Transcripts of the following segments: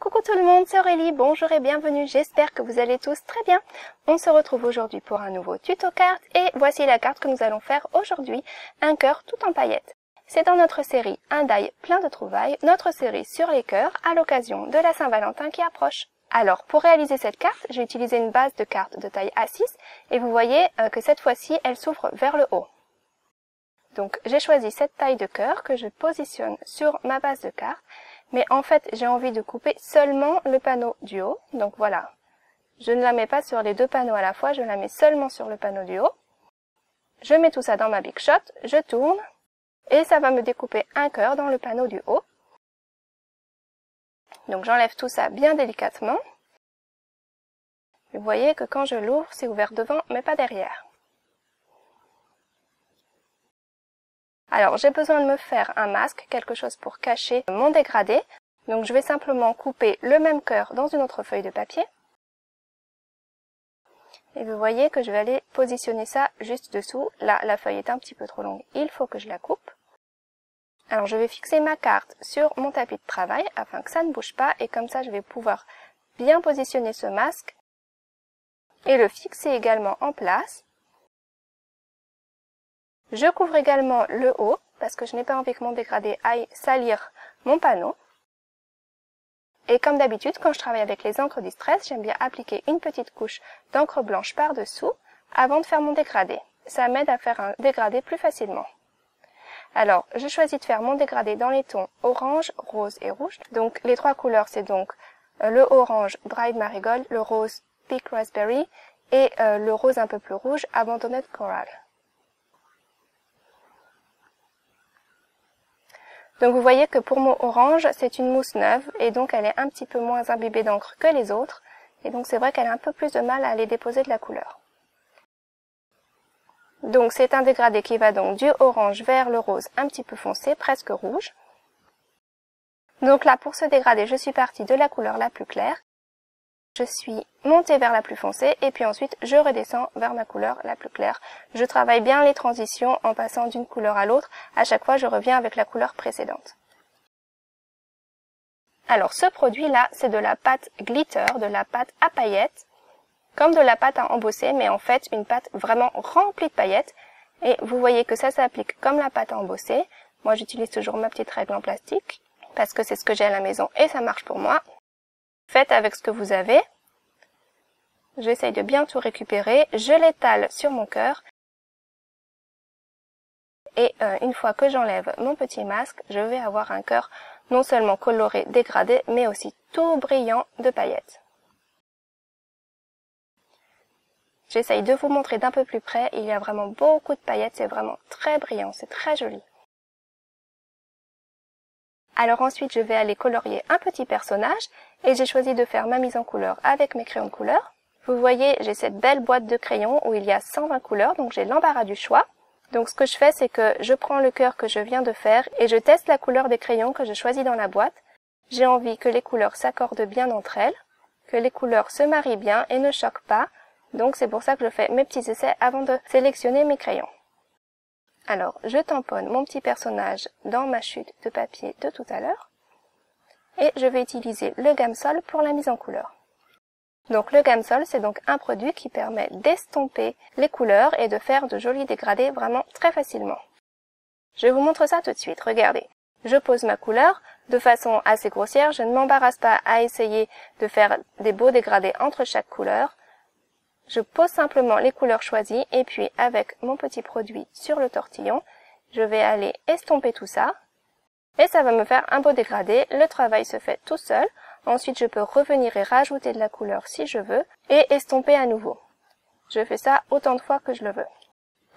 Coucou tout le monde, c'est Aurélie, bonjour et bienvenue, j'espère que vous allez tous très bien. On se retrouve aujourd'hui pour un nouveau tuto carte et voici la carte que nous allons faire aujourd'hui, un cœur tout en paillettes. C'est dans notre série Un die plein de trouvailles, notre série sur les cœurs à l'occasion de la Saint-Valentin qui approche. Alors pour réaliser cette carte, j'ai utilisé une base de carte de taille A6 et vous voyez que cette fois-ci elle s'ouvre vers le haut. Donc j'ai choisi cette taille de cœur que je positionne sur ma base de carte. Mais en fait, j'ai envie de couper seulement le panneau du haut. Donc voilà, je ne la mets pas sur les deux panneaux à la fois, je la mets seulement sur le panneau du haut. Je mets tout ça dans ma Big Shot, je tourne et ça va me découper un cœur dans le panneau du haut. Donc j'enlève tout ça bien délicatement. Vous voyez que quand je l'ouvre, c'est ouvert devant mais pas derrière. Alors j'ai besoin de me faire un masque, quelque chose pour cacher mon dégradé. Donc je vais simplement couper le même cœur dans une autre feuille de papier. Et vous voyez que je vais aller positionner ça juste dessous. Là, la feuille est un petit peu trop longue, il faut que je la coupe. Alors je vais fixer ma carte sur mon tapis de travail afin que ça ne bouge pas. Et comme ça, je vais pouvoir bien positionner ce masque et le fixer également en place. Je couvre également le haut parce que je n'ai pas envie que mon dégradé aille salir mon panneau. Et comme d'habitude, quand je travaille avec les encres Distress, j'aime bien appliquer une petite couche d'encre blanche par-dessous avant de faire mon dégradé. Ça m'aide à faire un dégradé plus facilement. Alors, je choisis de faire mon dégradé dans les tons orange, rose et rouge. Donc les trois couleurs, c'est donc le orange Dried Marigold, le rose Pink Raspberry et le rose un peu plus rouge Abandoned Coral. Donc vous voyez que pour mon orange, c'est une mousse neuve et donc elle est un petit peu moins imbibée d'encre que les autres. Et donc c'est vrai qu'elle a un peu plus de mal à aller déposer de la couleur. Donc c'est un dégradé qui va donc du orange vers le rose un petit peu foncé, presque rouge. Donc là pour ce dégradé, je suis partie de la couleur la plus claire. Je suis montée vers la plus foncée et puis ensuite je redescends vers ma couleur la plus claire. Je travaille bien les transitions en passant d'une couleur à l'autre. À chaque fois, je reviens avec la couleur précédente. Alors ce produit-là, c'est de la pâte glitter, de la pâte à paillettes, comme de la pâte à embosser, mais en fait une pâte vraiment remplie de paillettes. Et vous voyez que ça s'applique comme la pâte à embosser. Moi, j'utilise toujours ma petite règle en plastique parce que c'est ce que j'ai à la maison et ça marche pour moi. Faites avec ce que vous avez. J'essaye de bien tout récupérer. Je l'étale sur mon cœur. Et une fois que j'enlève mon petit masque, je vais avoir un cœur non seulement coloré, dégradé, mais aussi tout brillant de paillettes. J'essaye de vous montrer d'un peu plus près. Il y a vraiment beaucoup de paillettes. C'est vraiment très brillant. C'est très joli. Alors ensuite, je vais aller colorier un petit personnage et j'ai choisi de faire ma mise en couleur avec mes crayons de couleur. Vous voyez, j'ai cette belle boîte de crayons où il y a 120 couleurs, donc j'ai l'embarras du choix. Donc ce que je fais, c'est que je prends le cœur que je viens de faire et je teste la couleur des crayons que je choisis dans la boîte. J'ai envie que les couleurs s'accordent bien entre elles, que les couleurs se marient bien et ne choquent pas. Donc c'est pour ça que je fais mes petits essais avant de sélectionner mes crayons. Alors, je tamponne mon petit personnage dans ma chute de papier de tout à l'heure. Et je vais utiliser le Gamsol pour la mise en couleur. Donc le Gamsol, c'est donc un produit qui permet d'estomper les couleurs et de faire de jolis dégradés vraiment très facilement. Je vous montre ça tout de suite, regardez. Je pose ma couleur de façon assez grossière, je ne m'embarrasse pas à essayer de faire des beaux dégradés entre chaque couleur. Je pose simplement les couleurs choisies et puis avec mon petit produit sur le tortillon, je vais aller estomper tout ça. Et ça va me faire un beau dégradé. Le travail se fait tout seul. Ensuite, je peux revenir et rajouter de la couleur si je veux et estomper à nouveau. Je fais ça autant de fois que je le veux.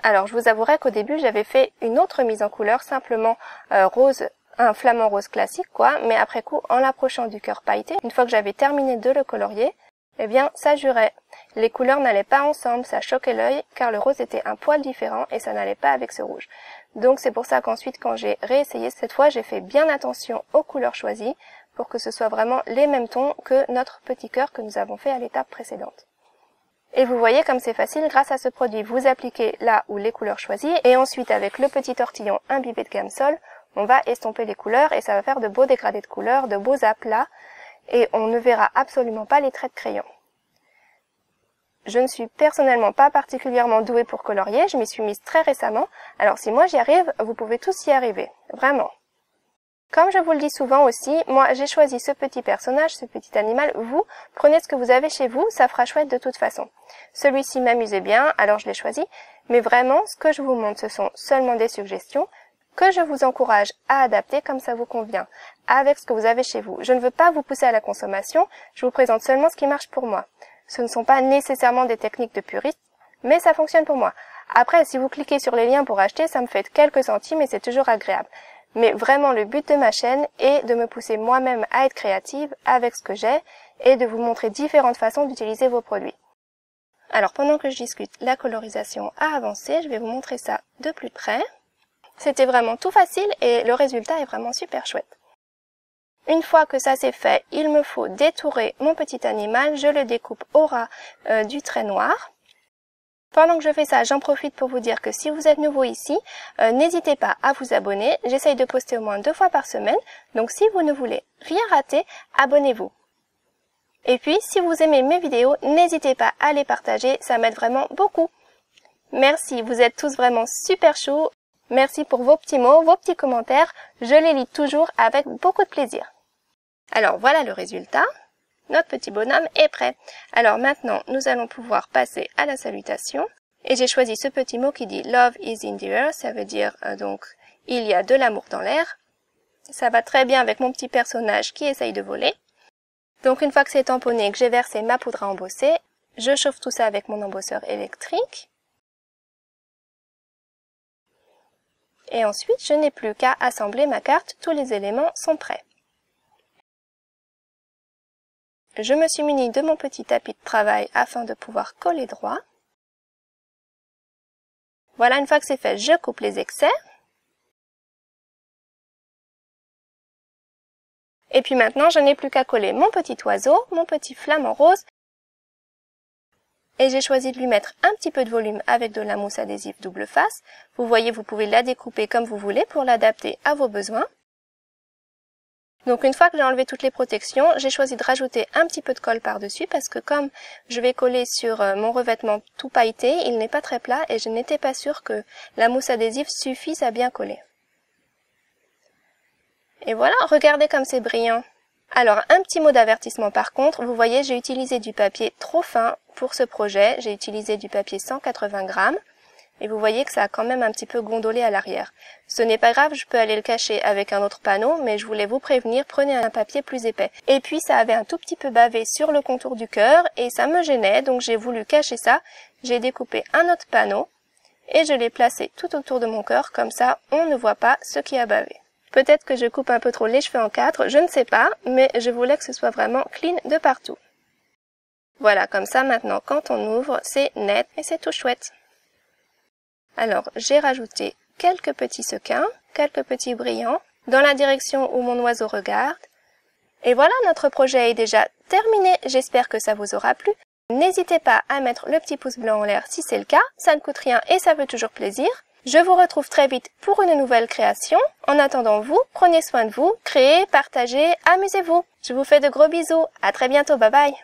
Alors, je vous avouerai qu'au début, j'avais fait une autre mise en couleur, simplement rose, un flamant rose classique quoi, mais après coup, en l'approchant du cœur pailleté, une fois que j'avais terminé de le colorier, eh bien, ça jurait. Les couleurs n'allaient pas ensemble, ça choquait l'œil, car le rose était un poil différent et ça n'allait pas avec ce rouge. Donc c'est pour ça qu'ensuite, quand j'ai réessayé cette fois, j'ai fait bien attention aux couleurs choisies, pour que ce soit vraiment les mêmes tons que notre petit cœur que nous avons fait à l'étape précédente. Et vous voyez comme c'est facile, grâce à ce produit, vous appliquez là où les couleurs choisies, et ensuite avec le petit tortillon imbibé de Gamsol, on va estomper les couleurs et ça va faire de beaux dégradés de couleurs, de beaux aplats. et on ne verra absolument pas les traits de crayon. Je ne suis personnellement pas particulièrement douée pour colorier, je m'y suis mise très récemment, alors si moi j'y arrive, vous pouvez tous y arriver, vraiment. Comme je vous le dis souvent aussi, moi j'ai choisi ce petit personnage, ce petit animal, vous, prenez ce que vous avez chez vous, ça fera chouette de toute façon. Celui-ci m'amusait bien, alors je l'ai choisi, mais vraiment, ce que je vous montre, ce sont seulement des suggestions, que je vous encourage à adapter comme ça vous convient, avec ce que vous avez chez vous. Je ne veux pas vous pousser à la consommation, je vous présente seulement ce qui marche pour moi. Ce ne sont pas nécessairement des techniques de puriste, mais ça fonctionne pour moi. Après, si vous cliquez sur les liens pour acheter, ça me fait quelques centimes et c'est toujours agréable. Mais vraiment, le but de ma chaîne est de me pousser moi-même à être créative avec ce que j'ai et de vous montrer différentes façons d'utiliser vos produits. Alors, pendant que je discute, la colorisation a avancé, je vais vous montrer ça de plus près. C'était vraiment tout facile et le résultat est vraiment super chouette. Une fois que ça c'est fait, il me faut détourer mon petit animal, je le découpe au ras du trait noir. Pendant que je fais ça, j'en profite pour vous dire que si vous êtes nouveau ici, n'hésitez pas à vous abonner. J'essaye de poster au moins 2 fois par semaine, donc si vous ne voulez rien rater, abonnez-vous. Et puis, si vous aimez mes vidéos, n'hésitez pas à les partager, ça m'aide vraiment beaucoup. Merci, vous êtes tous vraiment super choux. Merci pour vos petits mots, vos petits commentaires, je les lis toujours avec beaucoup de plaisir. Alors voilà le résultat, notre petit bonhomme est prêt. Alors maintenant, nous allons pouvoir passer à la salutation. Et j'ai choisi ce petit mot qui dit « Love is in the air », ça veut dire donc « Il y a de l'amour dans l'air ». Ça va très bien avec mon petit personnage qui essaye de voler. Donc une fois que c'est tamponné et que j'ai versé ma poudre à embosser, je chauffe tout ça avec mon embosseur électrique. Et ensuite, je n'ai plus qu'à assembler ma carte, tous les éléments sont prêts. Je me suis munie de mon petit tapis de travail afin de pouvoir coller droit. Voilà, une fois que c'est fait, je coupe les excès. Et puis maintenant, je n'ai plus qu'à coller mon petit oiseau, mon petit flamant rose. Et j'ai choisi de lui mettre un petit peu de volume avec de la mousse adhésive double face. Vous voyez, vous pouvez la découper comme vous voulez pour l'adapter à vos besoins. Donc une fois que j'ai enlevé toutes les protections, j'ai choisi de rajouter un petit peu de colle par-dessus parce que comme je vais coller sur mon revêtement tout pailleté, il n'est pas très plat et je n'étais pas sûre que la mousse adhésive suffise à bien coller. Et voilà, regardez comme c'est brillant. Alors, un petit mot d'avertissement par contre, vous voyez, j'ai utilisé du papier trop fin pour ce projet, j'ai utilisé du papier 180 grammes, et vous voyez que ça a quand même un petit peu gondolé à l'arrière. Ce n'est pas grave, je peux aller le cacher avec un autre panneau, mais je voulais vous prévenir, prenez un papier plus épais. Et puis, ça avait un tout petit peu bavé sur le contour du cœur, et ça me gênait, donc j'ai voulu cacher ça. J'ai découpé un autre panneau, et je l'ai placé tout autour de mon cœur, comme ça, on ne voit pas ce qui a bavé. Peut-être que je coupe un peu trop les cheveux en 4, je ne sais pas, mais je voulais que ce soit vraiment clean de partout. Voilà, comme ça maintenant, quand on ouvre, c'est net et c'est tout chouette. Alors, j'ai rajouté quelques petits sequins, quelques petits brillants, dans la direction où mon oiseau regarde. Et voilà, notre projet est déjà terminé, j'espère que ça vous aura plu. N'hésitez pas à mettre le petit pouce bleu en l'air si c'est le cas, ça ne coûte rien et ça fait toujours plaisir. Je vous retrouve très vite pour une nouvelle création. En attendant vous, prenez soin de vous, créez, partagez, amusez-vous. Je vous fais de gros bisous. À très bientôt, bye bye.